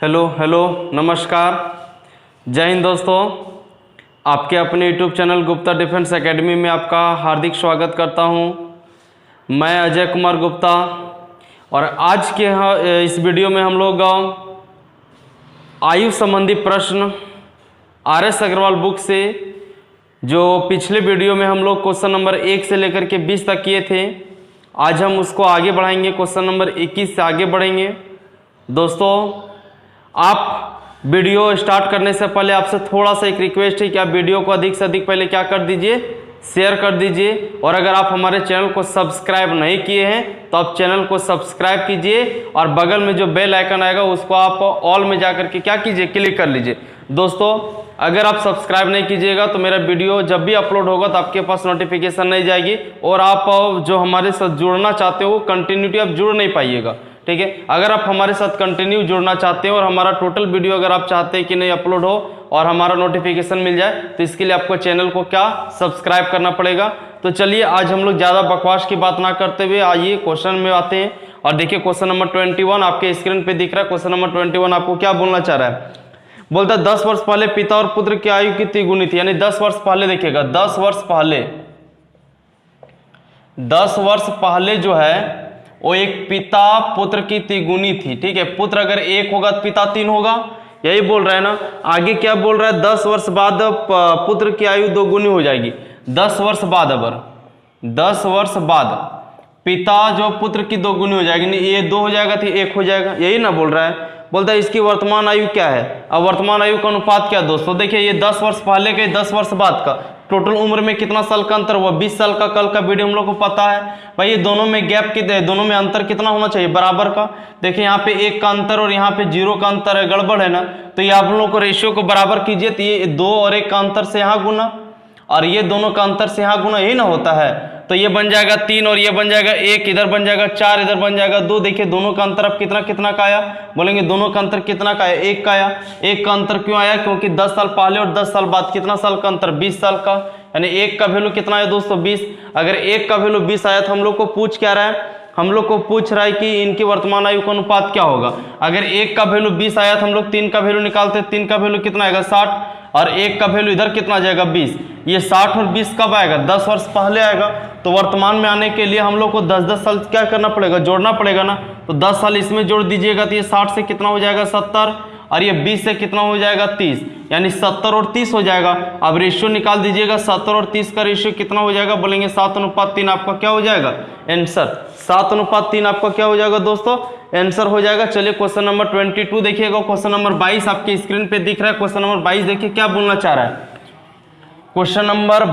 Hello hello नमस्कार, जय हिंद दोस्तों। आपके अपने YouTube channel Gupta defence academy में आपका हार्दिक स्वागत करता हूं। मैं अजय कुमार गुप्ता और आज के इस वीडियो में हम लोग आयु संबंधी प्रश्न RS अग्रवाल बुक से, जो पिछले वीडियो में हम लोग क्वेश्चन नंबर 1 से लेकर के 20 तक किए थे, आज हम उसको आगे बढ़ाएंगे। क्वेश्चन नंबर 21 से आगे बढ़ेंगे। दोस्तों, आप वीडियो स्टार्ट करने से पहले आपसे थोड़ा सा एक रिक्वेस्ट है कि आप वीडियो को अधिक से अधिक पहले क्या कर दीजिए, शेयर कर दीजिए। और अगर आप हमारे चैनल को सब्सक्राइब नहीं किए हैं तो आप चैनल को सब्सक्राइब कीजिए और बगल में जो बेल आइकन आएगा उसको आप ऑल में जाकर के क्या कीजिए, क्लिक कर लीजिए। दोस्तों, अगर आप सब्सक्राइब नहीं कीजिएगा तो मेरा वीडियो जब भी अपलोड होगा तो आपके पास नोटिफिकेशन नहीं जाएगी और आप जो हमारे साथ जुड़ना चाहते हो कंटिन्यूटी आप जुड़ नहीं पाइएगा। ठीक है, अगर आप हमारे साथ कंटिन्यू जुड़ना चाहते हैं और हमारा टोटल वीडियो अगर आप चाहते हैं कि नहीं अपलोड हो और हमारा नोटिफिकेशन मिल जाए, तो इसके लिए आपको चैनल को क्या सब्सक्राइब करना पड़ेगा। तो चलिए, आज हम लोग ज़्यादा बकवास की बात ना करते हुए आइए क्वेश्चन में आते हैं। और देखिए, क्वेश्चन नंबर 21 आपके स्क्रीन पे दिख रहा है। क्वेश्चन नंबर 21 आपको क्या बोलना चाह रहा है? बोलता है 10 वर्ष पहले पिता और पुत्र की आयु कितनी गुनी थी। यानी 10 वर्ष पहले, देखिएगा 10 वर्ष पहले जो है वो एक पिता पुत्र की तिगुनी थी। ठीक है, पुत्र अगर 1 होगा तो पिता 3 होगा, यही बोल रहा है ना। आगे क्या बोल रहा है? 10 वर्ष बाद पुत्र की आयु 2 गुनी हो जाएगी। 10 वर्ष बाद, अगर 10 वर्ष बाद पिता जो पुत्र की 2 गुनी हो जाएगी, नहीं ये 2 हो जाएगा तो 1 हो जाएगा, यही ना बोल रहा है। बोलता है इसकी वर्तमान आयु क्या है। अब वर्तमान आयु का अनुपात क्या है दोस्तों? देखिए, ये 10 वर्ष पहले के 10 वर्ष बाद का टोटल उम्र में कितना साल का अंतर हुआ? 20 साल का। कल का वीडियो हम लोग को पता है भाई, ये दोनों में गैप कितने, दोनों में अंतर कितना होना चाहिए? बराबर का। देखिए, यहाँ पे 1 का अंतर और यहाँ पे 0 का अंतर है, गड़बड़ है ना। तो ये आप लोगों को रेशियो को बराबर कीजिए, तो ये 2 और 1 का अंतर से यहाँ गुना और ये दोनों का अंतर से यहाँ गुना, यही ना होता है। तो ये बन जाएगा 3 और ये बन जाएगा 1, इधर बन जाएगा 4, इधर बन जाएगा 2। देखिए, दोनों का अंतर अब कितना कितना का आया? बोलेंगे दोनों का अंतर कितना का आया? 1 का आया। 1 का अंतर क्यों आया? क्योंकि 10 साल पहले और 10 साल बाद कितना साल का अंतर? 20 साल का। यानी 1 का वैल्यू कितना है दोस्तों? 20। अगर 1 का वैल्यू 20 आया तो हम लोग को पूछ क्या रहा है? हम लोग को पूछ रहा है कि इनकी वर्तमान आयु का अनुपात क्या होगा। अगर 1 का वैल्यू 20 आया तो हम लोग 3 का वैल्यू निकालते हैं। 3 का वैल्यू कितना आएगा? 60 और 1 का वैल्यू इधर कितना जाएगा? 20। ये 60 और 20 कब आएगा? 10 वर्ष पहले आएगा। तो वर्तमान में आने के लिए हम लोग को 10-10 साल क्या करना पड़ेगा? जोड़ना पड़ेगा ना। तो 10 साल इसमें जोड़ दीजिएगा तो ये 60 से कितना हो जाएगा? 70 और ये 20 से कितना हो जाएगा? 30। यानी 70 और 30 हो जाएगा। अब रेशियो निकाल दीजिएगा, 70 और 30 का रेशियो कितना हो जाएगा? बोलेंगे 7:3 आपका क्या हो जाएगा? आंसर 7:3 आपका क्या हो जाएगा दोस्तों? आंसर हो जाएगा। चलिए, क्वेश्चन नंबर 22 देखिएगा। क्वेश्चन नंबर 22 आपके स्क्रीन पे दिख रहा है। क्वेश्चन नंबर 22 देखिए क्या बोलना चाह रहा है। क्वेश्चन नंबर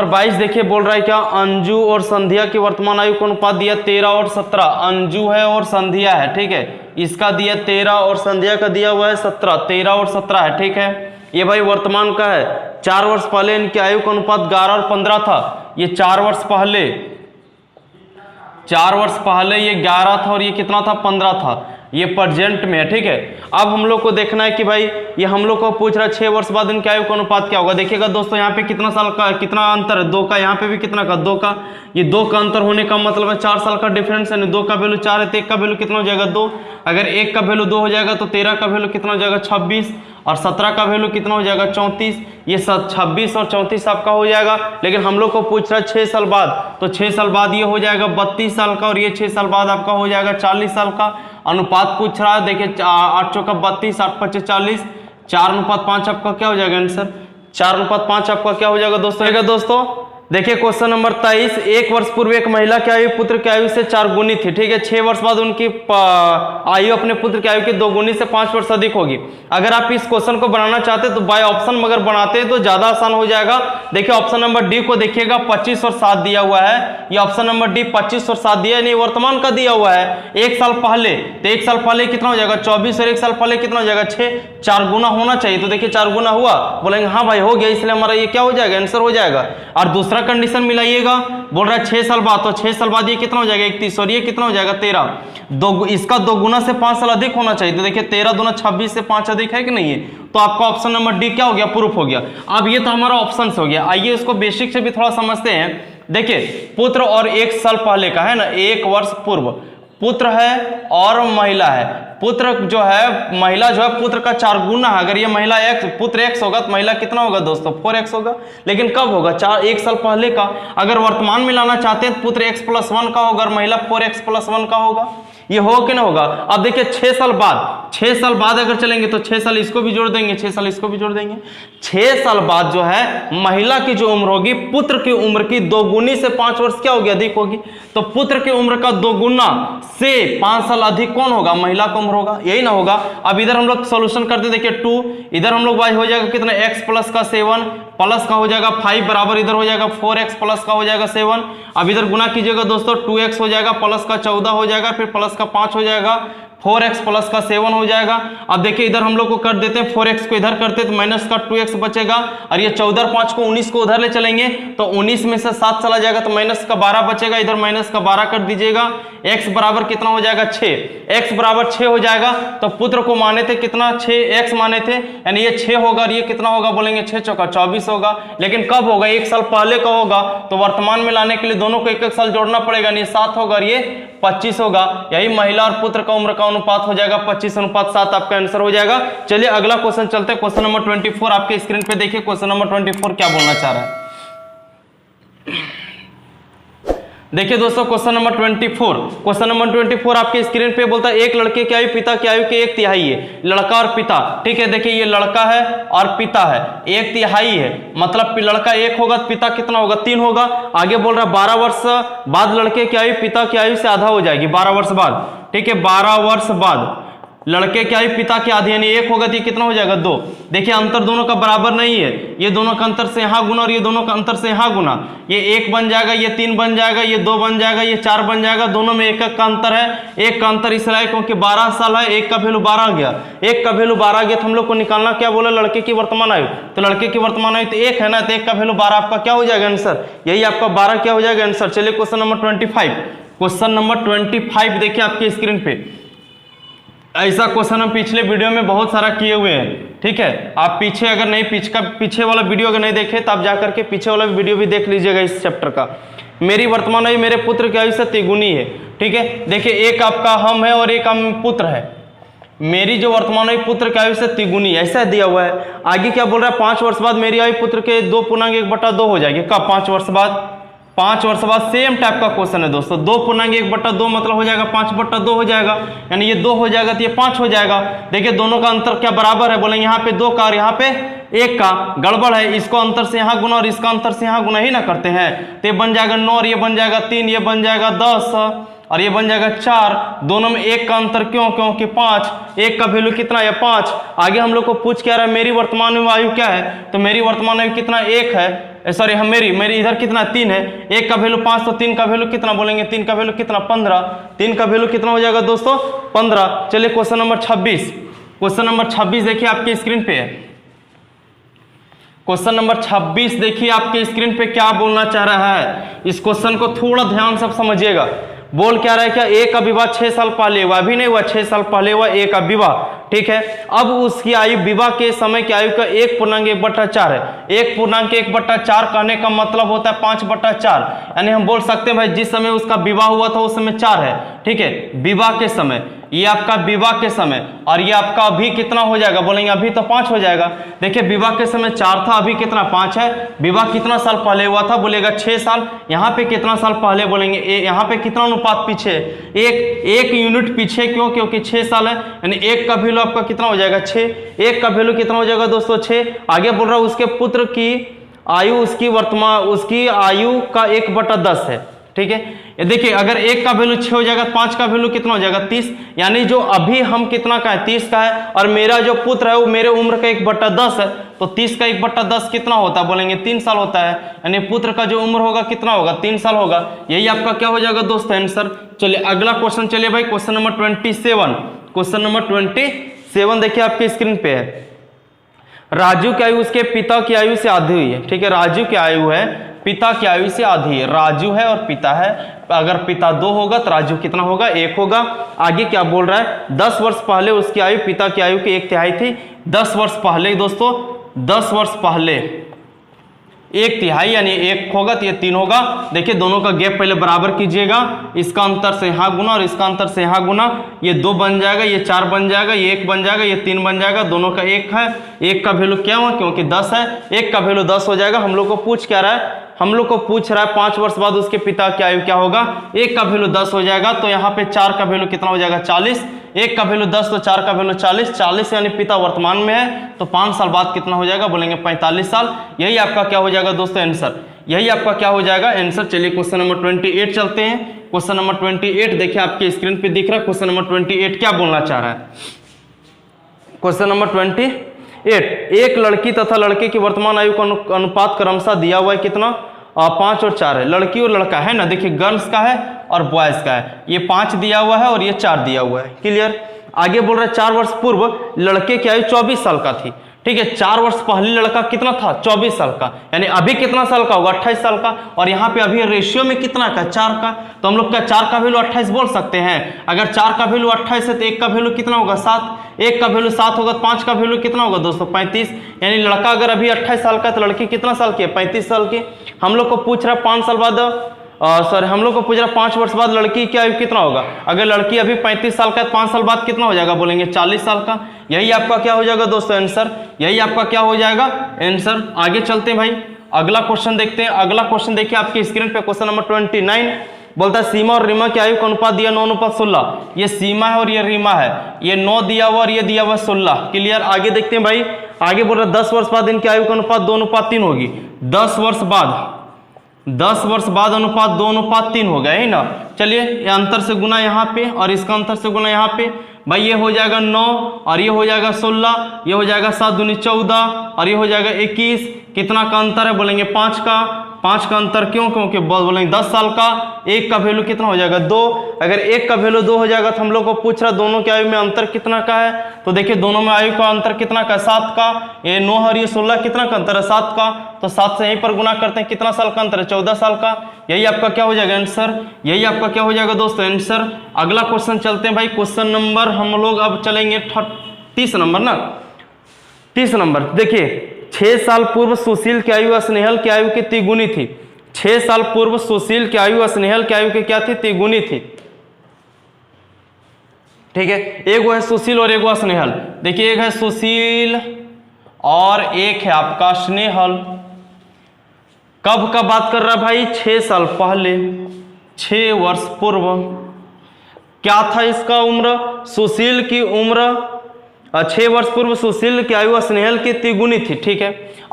22 देखिए बोल रहा है क्या? अंजू और संध्या की वर्तमान आयु का अनुपात दिया 13 और 17। अंजू है और संध्या है, ठीक है। इसका दिया 13 और संध्या का दिया हुआ है 17। 13 और 17 है, ठीक है। ये भाई वर्तमान का है। 4 वर्ष पहले इनकी आयु का अनुपात 11 और 15 था। ये 4 वर्ष पहले ये 11 था और ये कितना था? 15 था। ये प्रेजेंट में है, ठीक है। अब हम लोग को देखना है कि भाई ये हम लोग को पूछ रहा है 6 वर्ष बाद इनकी आयु का अनुपात क्या होगा। देखिएगा दोस्तों, यहाँ पे कितना साल का कितना अंतर है? 2 का। यहाँ पे भी कितना का? 2 का। ये 2 का अंतर होने का मतलब है 4 साल का डिफरेंस है। 2 का वैल्यू 4 है तो 1 का वैल्यू कितना हो जाएगा? 2। अगर 1 का वैल्यू 2 हो जाएगा तो 13 का वैल्यू कितना हो जाएगा? 26 और 17 का वैल्यू कितना हो जाएगा? 34। ये 26 और 34 आपका हो जाएगा। लेकिन हम लोग को पूछ रहा है 6 साल बाद, तो 6 साल बाद ये हो जाएगा 32 साल का और ये 6 साल बाद आपका हो जाएगा 40 साल का। अनुपात पूछ रहा है, देखिए 8 चौका 32, 8 पच्चे 40, 4:5 आपका क्या हो जाएगा आंसर? 4:5 आपका क्या हो जाएगा दोस्तों? देखिए क्वेश्चन नंबर 23। 1 वर्ष पूर्व एक महिला की आयु पुत्र की आयु से 4 गुनी थी, ठीक है। 6 वर्ष बाद उनकी आयु अपने पुत्र की आयु की 2 गुनी से 5 वर्ष अधिक होगी। अगर आप इस क्वेश्चन को बनाना चाहते तो बाय ऑप्शन अगर बनाते हैं तो ज्यादा आसान हो जाएगा। देखिए ऑप्शन नंबर डी को देखिएगा, 25 और 7 दिया हुआ है। ये ऑप्शन नंबर डी 25 और 7 दिया नहीं, वर्तमान का दिया हुआ है। 1 साल पहले, तो 1 साल पहले कितना हो जाएगा? 24 और 1 साल पहले कितना हो जाएगा? 6। 4 गुना होना चाहिए, तो देखिए 4 गुना हुआ। बोलेंगे हाँ भाई हो गया, इसलिए हमारा ये क्या हो जाएगा? आंसर हो जाएगा। और दूसरा कंडीशन मिलाइएगा, बोल रहा है 6 साल बाद, तो 6 साल बाद ये कितना हो जाएगा? 31 और ये कितना हो जाएगा? 13। इसका 2 गुना से 5 साल अधिक होना चाहिए, तो देखिए 13 दूना 26 से 5 अधिक है कि नहीं है? तो आपका ऑप्शन नंबर डी क्या हो गया? प्रूफ हो गया। अब ये तो हमारा ऑप्शन हो गया। आइए इसको बेसिक से भी थोड़ा समझते हैं। देखिए पुत्र और 1 साल पहले का है ना, 1 वर्ष पूर्व पुत्र है और महिला है। पुत्र जो है, महिला जो है पुत्र का 4 गुना है। अगर ये महिला x, पुत्र x होगा तो महिला कितना होगा दोस्तों, 4x होगा। लेकिन कब होगा, 1 साल पहले का। अगर वर्तमान में लाना चाहते हैं तो पुत्र x + 1 का होगा और महिला 4x + 1 का होगा। ये हो कि ना होगा। अब देखिए 6 साल बाद अगर चलेंगे तो 6 साल इसको भी जोड़ देंगे, 6 साल इसको भी जोड़ देंगे। 6 साल बाद जो है महिला की जो उम्र होगी पुत्र की उम्र की 2 गुनी से 5 वर्ष क्या होगी, अधिक होगी। तो पुत्र की उम्र का 2 गुना से 5 साल अधिक कौन होगा, महिला का उम्र होगा, यही ना होगा। अब इधर हम लोग सोल्यूशन करते, देखिए 2, इधर हम लोग y हो जाएगा कितना, x प्लस का 7 प्लस का हो जाएगा 5 बराबर इधर हो जाएगा 4x प्लस का हो जाएगा 7। अब इधर गुना कीजिएगा दोस्तों, 2x हो जाएगा प्लस का 14 हो जाएगा, फिर प्लस का 5 हो जाएगा, 4x प्लस का 7 हो जाएगा। अब देखिए इधर हम लोग को कर देते हैं, 4x को इधर करते तो माइनस का 2x बचेगा, और ये 14 और 5 को 19 को उधर ले चलेंगे तो 19 में से 7 चला जाएगा तो माइनस का 12 बचेगा, इधर माइनस का 12 कर दीजिएगा। x बराबर कितना हो जाएगा, 6, x बराबर 6 हो जाएगा। तो पुत्र को माने थे कितना, 6x माने थे, यानी ये 6 होगा और ये कितना होगा, बोलेंगे 6 चौका 24 होगा। लेकिन कब होगा, 1 साल पहले का होगा, तो वर्तमान में लाने के लिए दोनों को 1-1 साल जोड़ना पड़ेगा, यानी 7 होगा और ये 25 होगा। यही महिला और पुत्र का उम्र का अनुपात हो जाएगा 25:7 आपका आंसर हो जाएगा। चलिए अगला क्वेश्चन चलते हैं, क्वेश्चन नंबर 24 आपके स्क्रीन पे देखिए। क्वेश्चन नंबर 24 क्या बोलना चाह रहा है, देखिए दोस्तों क्वेश्चन नंबर 24 आपके स्क्रीन पे बोलता है एक लड़के की आयु पिता की आयु के 1/3 है। लड़का और पिता, ठीक है, देखिए ये लड़का है और पिता है, 1/3 है, मतलब लड़का 1 होगा तो पिता कितना होगा, 3 होगा। आगे बोल रहा है 12 वर्ष बाद लड़के की आयु पिता की आयु से आधा हो जाएगी, 12 वर्ष बाद, ठीक है, 12 वर्ष बाद लड़के की आयु पिता की आधी, यानी 1 होगा तो ये कितना हो जाएगा, 2। देखिए अंतर दोनों का बराबर नहीं है, ये दोनों का अंतर से यहाँ गुना और ये दोनों का अंतर से यहाँ गुना, ये 1 बन जाएगा, ये 3 बन जाएगा, ये 2 बन जाएगा, ये 4 बन जाएगा। दोनों में 1 का अंतर है, 1 का अंतर इसलिए क्योंकि 12 साल है, 1 का वैल्यू 12 आ गया, 1 का वैल्यू 12 आ गया तो हम लोग को निकालना क्या बोला, लड़के की वर्तमान आयु। तो लड़के की वर्तमान आयु तो 1 है ना, तो 1 का वैल्यू 12 आपका क्या हो जाएगा आंसर, यही आपका 12 क्या हो जाएगा आंसर। चलिए क्वेश्चन नंबर 25, क्वेश्चन नंबर 25 देखिए आपके स्क्रीन पे। ऐसा क्वेश्चन हम पिछले वीडियो में बहुत सारा किए हुए हैं, ठीक है। आप पीछे अगर नहीं पीछे वाला वीडियो अगर नहीं देखे तो आप जाकर के पीछे वाला वीडियो भी देख लीजिएगा इस चैप्टर का। मेरी वर्तमान आयु मेरे पुत्र की आयु से तिगुनी है, ठीक है। देखिए एक आपका हम है और एक हम पुत्र है, मेरी जो वर्तमान आयु पुत्र की आयु से तिगुनी, ऐसा दिया हुआ है। आगे क्या बोल रहा है, 5 वर्ष बाद मेरी आयु पुत्र के 2.1/2 हो जाएगी। कब, 5 वर्ष बाद, 5 वर्ष बाद। सेम टाइप का क्वेश्चन है दोस्तों, 2.1/2 मतलब हो जाएगा 5/2 हो जाएगा, यानी ये 2 हो जाएगा तो ये 5 हो जाएगा। देखिए दोनों का अंतर क्या बराबर है, बोलेंगे यहाँ पे 2 का और यहाँ पे 1 का, गड़बड़ है, इसको अंतर से यहाँ गुना और इसका अंतर से यहाँ गुना ही ना करते हैं, तो ये बन जाएगा 9 और ये बन जाएगा 3, ये बन जाएगा 10 और ये बन जाएगा 4। दोनों में 1 का अंतर क्यों, क्योंकि 5, 1 का वैल्यू कितना है, 5। आगे हम लोग को पूछ क्या रहा है, मेरी वर्तमान आयु क्या है, तो मेरी वर्तमान आयु कितना, 1 है, सॉरी हम मेरी इधर कितना 3 है, 1 का वैल्यू 5 तो 3 का वैल्यू कितना, बोलेंगे 3 का वैल्यू कितना, 15, 3 का वैल्यू कितना हो जाएगा दोस्तों, 15। चलिए क्वेश्चन नंबर 26, क्वेश्चन नंबर 26 देखिए आपके स्क्रीन पे है। क्वेश्चन नंबर 26 देखिए आपके स्क्रीन पे क्या बोलना चाह रहा है, इस क्वेश्चन को थोड़ा ध्यान से समझिएगा। बोल क्या रहा है, क्या एक का विवाह 6 साल पहले हुआ, अभी नहीं हुआ, 6 साल पहले हुआ एक का विवाह, ठीक है। अब उसकी आयु विवाह के समय की आयु का 1.1/4 है। 1.1/4 कहने का मतलब होता है 5/4, यानी हम बोल सकते हैं भाई जिस समय उसका विवाह हुआ था उस समय 4 है, ठीक है, विवाह के समय, ये आपका विवाह के समय, और ये आपका अभी कितना हो जाएगा, बोलेंगे अभी तो 5 हो जाएगा। देखिए विवाह के समय 4 था, अभी कितना 5 है। विवाह कितना साल पहले हुआ था, बोलेगा 6 साल। यहाँ पे कितना साल पहले, बोलेंगे यहाँ पे कितना अनुपात पीछे, 1 यूनिट पीछे, क्यों, क्योंकि 6 साल है, यानी 1 का वैल्यू आपका कितना हो जाएगा, 6। 1 का वैल्यू कितना हो जाएगा दोस्तों, 6। आगे बोल रहा हूँ उसके पुत्र की आयु, उसकी आयु का 1/10 है, ठीक है। देखिए अगर 1 का वैल्यू 6 हो जाएगा, 5 का वैल्यू कितना हो जाएगा, 30, यानी जो अभी हम कितना का है, 30 का है, और मेरा जो पुत्र है वो मेरे उम्र का 1/10 है, तो 30 का 1/10 कितना होता है, बोलेंगे 3 साल होता है, यानी पुत्र का जो उम्र होगा कितना होगा, 3 साल होगा। यही आपका क्या हो जाएगा दोस्तों आंसर। चलिए अगला क्वेश्चन, चलिए भाई क्वेश्चन नंबर 27, क्वेश्चन नंबर 27 देखिए आपके स्क्रीन पे है। राजू की आयु उसके पिता की आयु से आधी हुई है, ठीक है, राजू की आयु है पिता की आयु से आधी है, राजू है और पिता है, अगर पिता 2 होगा तो राजू कितना होगा, 1 होगा। आगे क्या बोल रहा है, 10 वर्ष पहले उसकी आयु पिता की आयु की 1/3 थी। 10 वर्ष पहले दोस्तों, 10 वर्ष पहले 1/3 यानी 1 होगा तो ये 3 होगा। देखिए दोनों का गैप पहले बराबर कीजिएगा, इसका अंतर से यहाँ गुना और इसका अंतर से यहाँ गुना, ये 2 बन जाएगा, ये 4 बन जाएगा, ये 1 बन जाएगा, ये 3 बन जाएगा, दोनों का 1 है। 1 का वैल्यू क्या हुआ, क्योंकि 10 है, 1 का वैल्यू 10 हो जाएगा। हम लोग को पूछ क्या रहा है, हम लोग को पूछ रहा है 5 वर्ष बाद उसके पिता की आयु क्या होगा। 1 का वैल्यू 10 हो जाएगा, तो यहाँ पे 4 का वैल्यू कितना हो जाएगा 40। 1 का वैल्यू 10 तो 4 का वैल्यू 40, 40 यानी पिता वर्तमान में है, तो 5 साल बाद कितना हो जाएगा, बोलेंगे 45 साल। यही आपका क्या हो जाएगा दोस्तों आंसर, यही आपका क्या हो जाएगा आंसर। चलिए क्वेश्चन नंबर 28 चलते हैं। क्वेश्चन नंबर 28 देखिए आपके स्क्रीन पे दिख रहा है। क्वेश्चन नंबर 28 क्या बोलना चाह रहा है। क्वेश्चन नंबर 28, एक लड़की तथा लड़के की वर्तमान आयु का अनुपात क्रमशः दिया हुआ है कितना, 5 और 4 है। लड़की और लड़का है ना, देखिए गर्ल्स का है और बॉयज का है। ये 5 दिया हुआ है और ये 4 दिया हुआ है। क्लियर। आगे बोल रहा है 4 वर्ष पूर्व लड़के की आयु 24 साल का थी। ठीक है, 4 वर्ष पहले लड़का कितना था 24 साल का, यानी अभी कितना साल का होगा 28 साल का। और यहाँ पे अभी रेशियो में कितना का 4 का, तो हम लोग क्या 4 का वैल्यू 28 बोल सकते हैं। अगर 4 का वैल्यू 28 है तो 1 का वैल्यू कितना होगा 7। 1 का वैल्यू 7 होगा तो 5 का वैल्यू कितना होगा दोस्तों 35। यानी लड़का अगर अभी 28 साल का है तो लड़की कितना साल की है 35 साल की। हम लोग को पूछ रहा है 5 साल बाद हम लोग को पूछ रहा 5 वर्ष बाद लड़की की आयु कितना होगा। अगर लड़की अभी 35 साल का है तो 5 साल बाद कितना हो जाएगा, बोलेंगे 40 साल का। यही आपका क्या हो जाएगा दोस्तों आंसर, यही आपका क्या हो जाएगा आंसर। आगे चलते हैं भाई, अगला क्वेश्चन देखते हैं। अगला क्वेश्चन देखिए आपकी स्क्रीन पे, क्वेश्चन नंबर 29 बोलता है सीमा और रीमा की आयु का अनुपात दिया 9:16। ये सीमा है और ये रीमा है, ये 9 दिया हुआ और ये दिया हुआ 16। क्लियर। आगे देखते हैं भाई, आगे बोल रहा है 10 वर्ष बाद इनकी आयु का अनुपात 2:3 होगी। 10 वर्ष बाद अनुपात 2:3 हो गया है ना। चलिए ये अंतर से गुना यहाँ पे और इसका अंतर से गुना यहाँ पे, भाई ये हो जाएगा 9 और ये हो जाएगा 16, ये हो जाएगा 7 दूनी 14 और ये हो जाएगा 21। कितना का अंतर है, बोलेंगे 5 का। 5 का अंतर क्यों, क्योंकि बोलेंगे 10 साल का। 1 का वैल्यू कितना हो जाएगा 2। अगर 1 का वैल्यू 2 हो जाएगा तो हम लोग को पूछ रहा दोनों की आयु में अंतर कितना का है। तो देखिए दोनों में आयु का अंतर कितना का 7 का। ये 9 और ये 16 कितना का अंतर है 7 का, तो 7 से यहीं पर गुना करते हैं, कितना साल का अंतर है 14 साल का। यही आपका क्या हो जाएगा आंसर, यही आपका क्या हो जाएगा दोस्तों आंसर। अगला क्वेश्चन चलते हैं भाई। क्वेश्चन नंबर हम लोग अब चलेंगे 30 नंबर ना, 30 नंबर देखिए। 6 साल पूर्व सुशील की आयु स्नेहल की आयु की तिगुनी थी। 6 साल पूर्व सुशील की आयु स्नेहल की आयु की क्या थी, तिगुनी थी। ठीक है, एक वो है सुशील और एक वो स्नेहल। देखिए एक है सुशील और एक है आपका स्नेहल। कब का बात कर रहा है भाई, 6 साल पहले, 6 वर्ष पूर्व। क्या था इसका उम्र, सुशील की उम्र 6 वर्ष पूर्व सुशील की आयु स्नेहल की तिगुनी थी। ठीक है,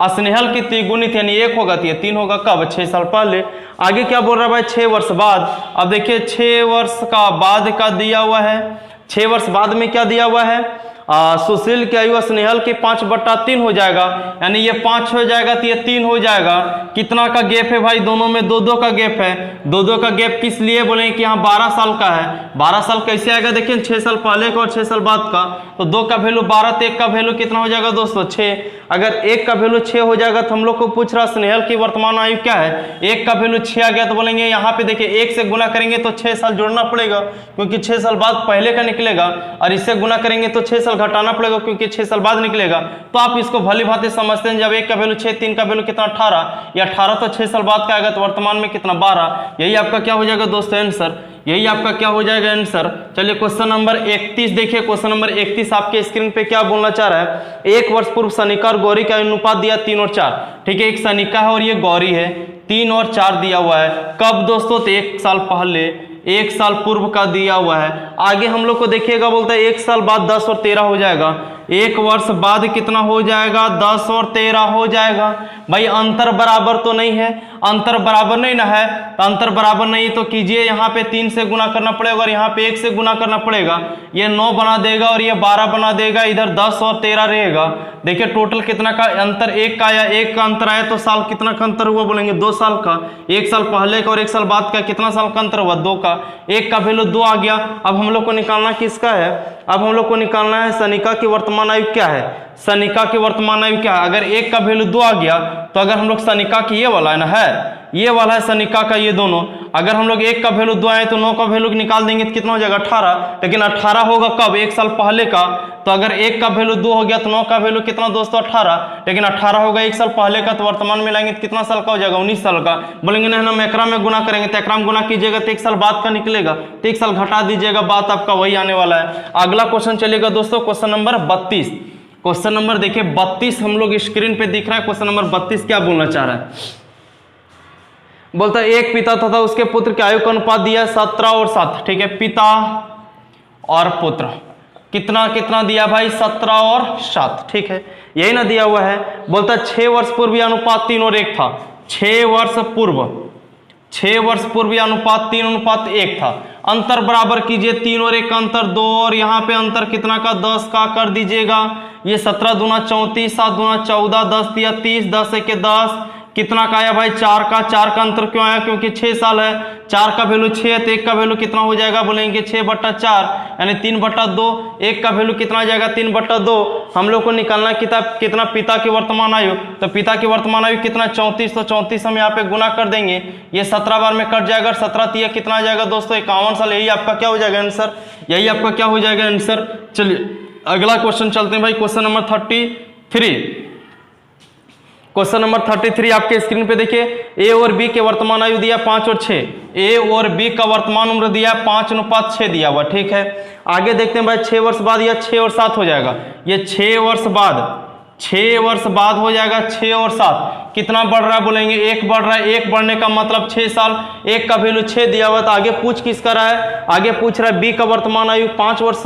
स्नेहल की तिगुनी थी, यानी 1 होगा तो ये 3 होगा। कब, 6 साल पहले। आगे क्या बोल रहा है भाई 6 वर्ष बाद। अब देखिए 6 वर्ष का बाद का दिया हुआ है। 6 वर्ष बाद में क्या दिया हुआ है, सुशील की आयु स्नेहल की 5/3 हो जाएगा, यानी ये 5 हो जाएगा तो ये 3 हो जाएगा। कितना का गैप है भाई, दोनों में 2-2 का गैप है। 2-2 का गैप किस लिए, बोले कि यहाँ 12 साल का है। 12 साल कैसे आएगा, देखिए 6 साल पहले का और 6 साल बाद का, तो 2 का वैल्यू 12 तो 1 का वैल्यू कितना हो जाएगा दोस्तों 6। अगर 1 का वैल्यू 6 हो जाएगा तो हम लोग को पूछ रहा स्नेहल की वर्तमान आयु क्या है। 1 का वैल्यू 6 आ गया तो बोलेंगे यहाँ पे देखिए 1 से गुना करेंगे तो 6 साल जोड़ना पड़ेगा, क्योंकि 6 साल बाद पहले का निकलेगा, और इससे गुना करेंगे तो 6 साल घटाना पड़ेगा, क्योंकि 6 साल बाद निकलेगा। तो आप इसको भली भांति समझते हैं, जब 1 का वैल्यू 6, 3 का वैल्यू कितना 18, या 18 तो 6 साल बाद का आएगा, तो वर्तमान में कितना 12। यही आपका क्या हो जाएगा दोस्तों आंसर, यही आपका क्या हो जाएगा आंसर। चलिए क्वेश्चन नंबर 31 देखिए। क्वेश्चन नंबर 31 आपके स्क्रीन पे क्या बोलना चाह रहा है। 1 वर्ष पूर्व सनिका और गौरी का अनुपात दिया 3 और 4। ठीक है, एक सनिका है और ये गौरी है, 3 और 4 दिया हुआ है। कब दोस्तों, तो 1 साल पहले, 1 साल पूर्व का दिया हुआ है। आगे हम लोग को देखिएगा, बोलता है 1 साल बाद 10 और 13 हो जाएगा। 1 वर्ष बाद कितना हो जाएगा, 10 और 13 हो जाएगा। भाई अंतर बराबर तो नहीं है, अंतर बराबर नहीं ना है, तो अंतर बराबर नहीं तो कीजिए, यहाँ पे 3 से गुना करना पड़ेगा और यहाँ पे 1 से गुना करना पड़ेगा। ये 9 बना देगा और ये 12 बना देगा, इधर 10 और 13 रहेगा। देखिए टोटल कितना का अंतर, 1 का आया, 1 का अंतर आया तो साल कितना का अंतर हुआ, बोलेंगे 2 साल का। 1 साल पहले का और 1 साल बाद का कितना साल का अंतर हुआ, 2 का। 1 का वैल्यू 2 आ गया। अब हम लोग को निकालना किसका है, अब हम लोग को निकालना है सनिका की वर्तमान आयु क्या है। सनिका की वर्तमान आयु क्या है, अगर 1 का वैल्यू 2 आ गया तो अगर हम लोग सनिका की ये वाला है ना, है ये वाला है सनिका का, ये दोनों। अगर हम लोग 1 का वैल्यू 2 आए तो 9 का वैल्यू निकाल देंगे तो कितना हो जाएगा 18, लेकिन 18 होगा कब 1 साल पहले का। तो अगर 1 का वैल्यू 2 हो गया तो 9 का वैल्यू कितना दोस्तों 18, लेकिन 18 होगा 1 साल पहले का, तो वर्तमान में लाएंगे तो कितना साल का हो जाएगा 19 साल का। बोलेंगे नहीं हम एकरा में गुना करेंगे, तो एकरा में गुना कीजिएगा तो 1 साल बाद का निकलेगा, तो 1 साल घटा दीजिएगा, बात आपका वही आने वाला है। अगला क्वेश्चन चलेगा दोस्तों क्वेश्चन नंबर 32। क्वेश्चन नंबर देखिए 32 हम लोग स्क्रीन पे दिख रहा है। क्वेश्चन नंबर 32 क्या बोलना चाह रहा है, बोलता है एक पिता तथा उसके पुत्र के आयु का अनुपात दिया 17 और 7। ठीक है, पिता और पुत्र कितना कितना दिया भाई 17 और 7। ठीक है, यही ना दिया हुआ है। बोलता 6 वर्ष पूर्व यह अनुपात 3 और 1 था। 6 वर्ष पूर्व यह अनुपात 3:1 था। अंतर बराबर कीजिए, 3 और 1 का अंतर 2, और यहाँ पे अंतर कितना का 10 का कर दीजिएगा। ये 17 दूना 34, 7 दूना 14, 10 दिया 30, 10 1 10, कितना का आया भाई 4 का। 4 का अंतर क्यों आया, क्योंकि 6 साल है। 4 का वैल्यू 6 है तो 1 का वैल्यू कितना हो जाएगा, बोलेंगे 6/4 यानी 3/2। 1 का वैल्यू कितना आ जाएगा 3/2। हम लोग को निकालना कितना पिता की वर्तमान आयु, तो पिता की वर्तमान आयु कितना 34, तो 34 हम यहाँ पे गुना कर देंगे, ये 17 बार में कट जाएगा। 17 तिया कितना आ जाएगा दोस्तों 51 साल। यही आपका क्या हो जाएगा आंसर, यही आपका क्या हो जाएगा आंसर। चलिए अगला क्वेश्चन चलते हैं भाई, क्वेश्चन नंबर 33। क्वेश्चन नंबर 33 आपके स्क्रीन पे देखिए, ए और बी के वर्तमान आयु दिया 5 और 6। ए और बी का वर्तमान उम्र दिया 5:6 दिया हुआ। ठीक है, आगे देखते हैं भाई 6 वर्ष बाद या 6 और 7 हो जाएगा। ये 6 वर्ष बाद हो जाएगा 6 और 7। कितना बढ़ रहा है, बोलेंगे 1 बढ़ रहा है। 1 बढ़ने का मतलब 6 साल। 1 का वैल्यू 6 दिया हुआ, तो आगे पूछ किसका रहा है, आगे पूछ रहा है बी का वर्तमान आयु 5 वर्ष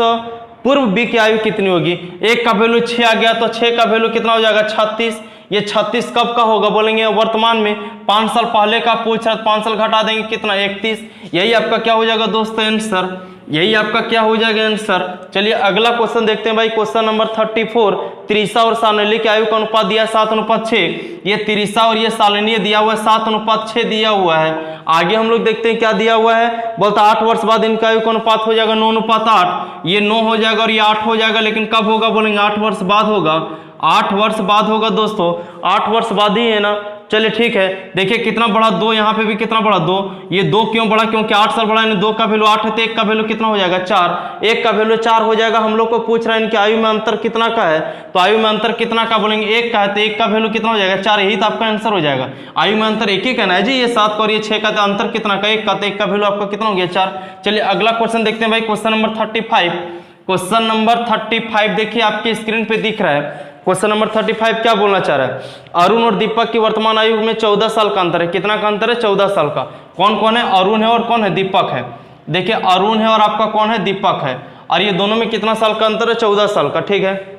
पूर्व बी की आयु कितनी होगी। 1 का वैल्यू 6 आ गया, तो 6 का वैल्यू कितना हो जाएगा 36। ये 36 कब का होगा, बोलेंगे वर्तमान में 5 साल पहले का पूछ रहा है, 5 साल घटा देंगे कितना 31। यही आपका क्या हो जाएगा दोस्तों आंसर, यही आपका क्या हो जाएगा आंसर। चलिए अगला क्वेश्चन देखते हैं भाई, क्वेश्चन नंबर 34। तिरिसा और सालनी के आयु का अनुपात दिया 7:6। ये तिरिसा और ये सालनी दिया हुआ है 7:6 दिया हुआ है। आगे हम लोग देखते हैं क्या दिया हुआ है, बोलता 8 वर्ष बाद इनका आयु का अनुपात हो जाएगा 9:8। ये 9 हो जाएगा और ये 8 हो जाएगा, लेकिन कब होगा, बोलेंगे 8 वर्ष बाद होगा। 8 वर्ष बाद होगा दोस्तों, 8 वर्ष बाद ही है ना। चलिए ठीक है, देखिए कितना बड़ा 2, यहाँ पे भी कितना बड़ा 2। ये 2 क्यों बड़ा, क्योंकि 8 साल बड़ा है। 2 का वैल्यू 8 है तो 1 का वैल्यू कितना हो जाएगा 4। 1 का वैल्यू 4 हो जाएगा। हम लोग को पूछ रहा है इनके आयु में अंतर कितना का है, तो आयु में अंतर कितना का, बोलेंगे 1 का है, तो 1 का वैल्यू कितना हो जाएगा 4। यही तो आपका आंसर हो जाएगा। आयु में अंतर 1 ही कहना है जी, ये 7 का और ये 6 का, तो अंतर कितना का 1 का, तो 1 का वैल्यू आपका कितना हो गया 4। चलिए अगला क्वेश्चन देखते हैं भाई, क्वेश्चन नंबर 35। क्वेश्चन नंबर 35 देखिए आपके स्क्रीन पे दिख रहा है। क्वेश्चन नंबर 35 क्या बोलना चाह रहा है, अरुण और दीपक की वर्तमान आयु में 14 साल का अंतर है। कितना का अंतर है 14 साल का। कौन कौन है, अरुण है और कौन है दीपक है। देखिए अरुण है और आपका कौन है दीपक है, और ये दोनों में कितना साल का अंतर है 14 साल का। ठीक है,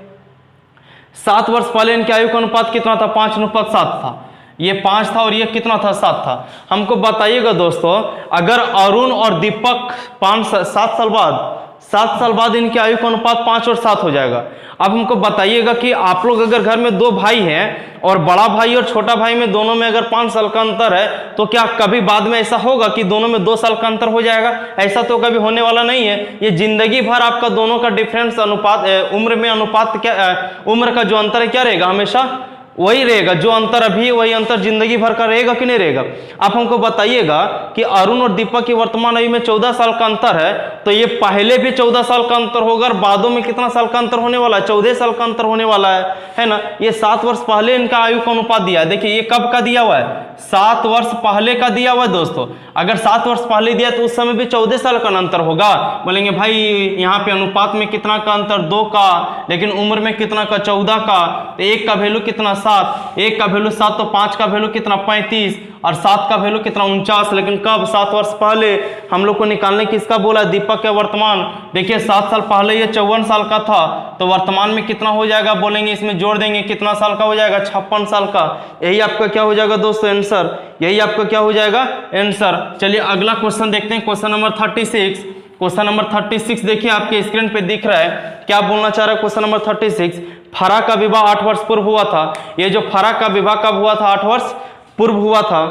7 वर्ष पहले इनकी आयु का अनुपात कितना था 5:7 था। ये 5 था और ये कितना था 7 था। हमको बताइएगा दोस्तों, अगर अरुण और दीपक 7 साल बाद इनकी आयु का अनुपात 5 और 7 हो जाएगा। अब हमको बताइएगा कि आप लोग अगर घर में 2 भाई हैं और बड़ा भाई और छोटा भाई में दोनों में अगर 5 साल का अंतर है, तो क्या कभी बाद में ऐसा होगा कि दोनों में 2 साल का अंतर हो जाएगा। ऐसा तो कभी होने वाला नहीं है। ये जिंदगी भर आपका दोनों का डिफरेंस अनुपात उम्र में अनुपात क्या उम्र का जो अंतर है क्या रहेगा, हमेशा वही रहेगा। जो अंतर अभी वही अंतर जिंदगी भर का रहेगा कि नहीं रहेगा। आप हमको बताइएगा कि अरुण और दीपक की वर्तमान आयु में 14 साल का अंतर है, तो ये पहले भी 14 साल का अंतर होगा और बादों में कितना साल का अंतर होने वाला है 14 साल का अंतर होने वाला है ना। ये 7 वर्ष पहले इनका आयु का अनुपात दिया है। देखिए ये कब का दिया हुआ है, 7 वर्ष पहले का दिया हुआ है दोस्तों। अगर 7 वर्ष पहले दिया तो उस समय भी 14 साल का अंतर होगा। बोलेंगे भाई यहाँ पे अनुपात में कितना का अंतर 2 का, लेकिन उम्र में कितना का 14 का। तो 1 का वैल्यू कितना 7, 1 का वैल्यू 7, तो 5 का वैल्यू कितना 35 और 7 का वैल्यू कितना 49। लेकिन कब 7 वर्ष पहले हम लोग को निकालने किसका बोला, दीपक का वर्तमान। देखिए 7 साल पहले ये 54 साल का था, तो वर्तमान में कितना हो जाएगा, बोलेंगे इसमें जोड़ देंगे कितना साल का हो जाएगा 56 साल का। यही आपका क्या हो जाएगा दोस्तों आंसर, यही आपका क्या हो जाएगा आंसर। चलिए अगला क्वेश्चन देखते हैं, क्वेश्चन नंबर 36। क्वेश्चन नंबर 36 देखिए आपके स्क्रीन पे दिख रहा है, क्या बोलना चाह रहा है क्वेश्चन नंबर 36। फरा का विवाह 8 वर्ष पूर्व हुआ था। ये जो फरा का विवाह कब हुआ था, 8 वर्ष पूर्व हुआ था।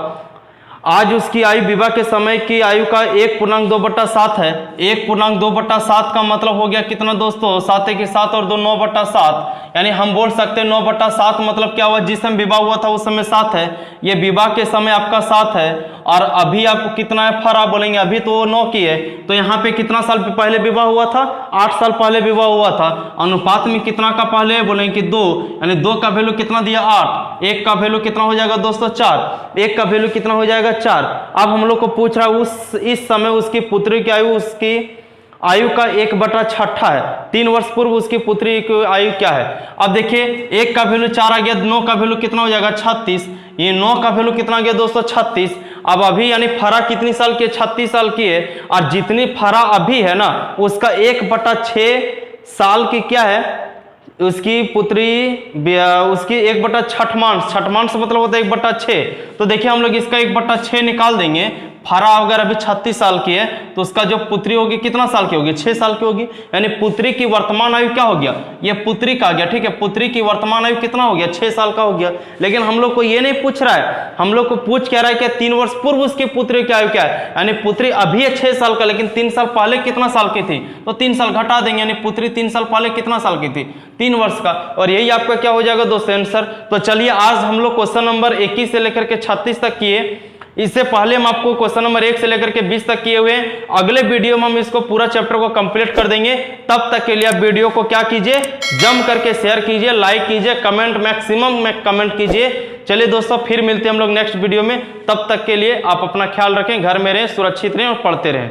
आज उसकी आयु विवाह के समय की आयु का 1.2/7 है। 1.2/7 का मतलब हो गया कितना दोस्तों, 7 के 7 और 2 9/7, यानी हम बोल सकते हैं 9/7 मतलब क्या हुआ, जिस समय विवाह हुआ था उस समय 7 है, ये विवाह के समय आपका 7 है, और अभी आपको कितना है फरा बोलेंगे, अभी तो वो 9 की है, तो यहाँ पे कितना साल पहले विवाह हुआ था, 8 साल पहले विवाह हुआ था। अनुपात में कितना का पहले बोलेंगे कि 2, यानी 2 का वैल्यू कितना दिया 8, 1 का वैल्यू कितना हो जाएगा दोस्तों 4, 1 का वैल्यू कितना हो जाएगा 4। अब हम लोग को पूछ रहा है इस समय उसकी पुत्री की आयु, उसकी आयु का 1/6 है। 3 वर्ष पूर्व उसकी पुत्री की आयु क्या है। अब देखिए 1 का वैल्यू 4 आ गया, 9 का वैल्यू कितना हो जाएगा 36, ये 9 का वैल्यू कितना आ गया दोस्तों 36। अब अभी यानी फरा कितनी साल की है, 36 साल की है, और जितनी फरा अभी है ना उसका 1/6 साल की क्या है उसकी पुत्री, उसकी 1/6 छठमांश मतलब होता है 1/6। तो देखिए हम लोग इसका 1/6 निकाल देंगे। फरा अगर अभी 36 साल की है तो उसका जो पुत्री होगी कितना साल की होगी, 6 साल की होगी, यानी पुत्री की वर्तमान आयु क्या हो गया, ये पुत्री का आ गया, ठीक है, पुत्री की वर्तमान आयु कितना हो गया 6 साल का हो गया। लेकिन हम लोग को ये नहीं पूछ रहा है, हम लोग को पूछ क्या रहा है कि 3 वर्ष पूर्व उसकी पुत्री की आयु क्या है, यानी पुत्री अभी है 6 साल का, लेकिन 3 साल पहले कितना साल की थी, तो 3 साल घटा देंगे, यानी पुत्री 3 साल पहले कितना साल की थी, 3 वर्ष का, और यही आपका क्या हो जाएगा दोस्तों आंसर। तो चलिए आज हम लोग क्वेश्चन नंबर 21 से लेकर के 36 तक किए। इससे पहले हम आपको क्वेश्चन नंबर 1 से लेकर के 20 तक किए हुए हैं। अगले वीडियो में हम इसको पूरा चैप्टर को कंप्लीट कर देंगे। तब तक के लिए आप वीडियो को क्या कीजिए, जम करके शेयर कीजिए, लाइक कीजिए, कमेंट मैक्सिमम में कमेंट कीजिए। चलिए दोस्तों फिर मिलते हैं हम लोग नेक्स्ट वीडियो में। तब तक के लिए आप अपना ख्याल रखें, घर में रहें, सुरक्षित रहें और पढ़ते रहें।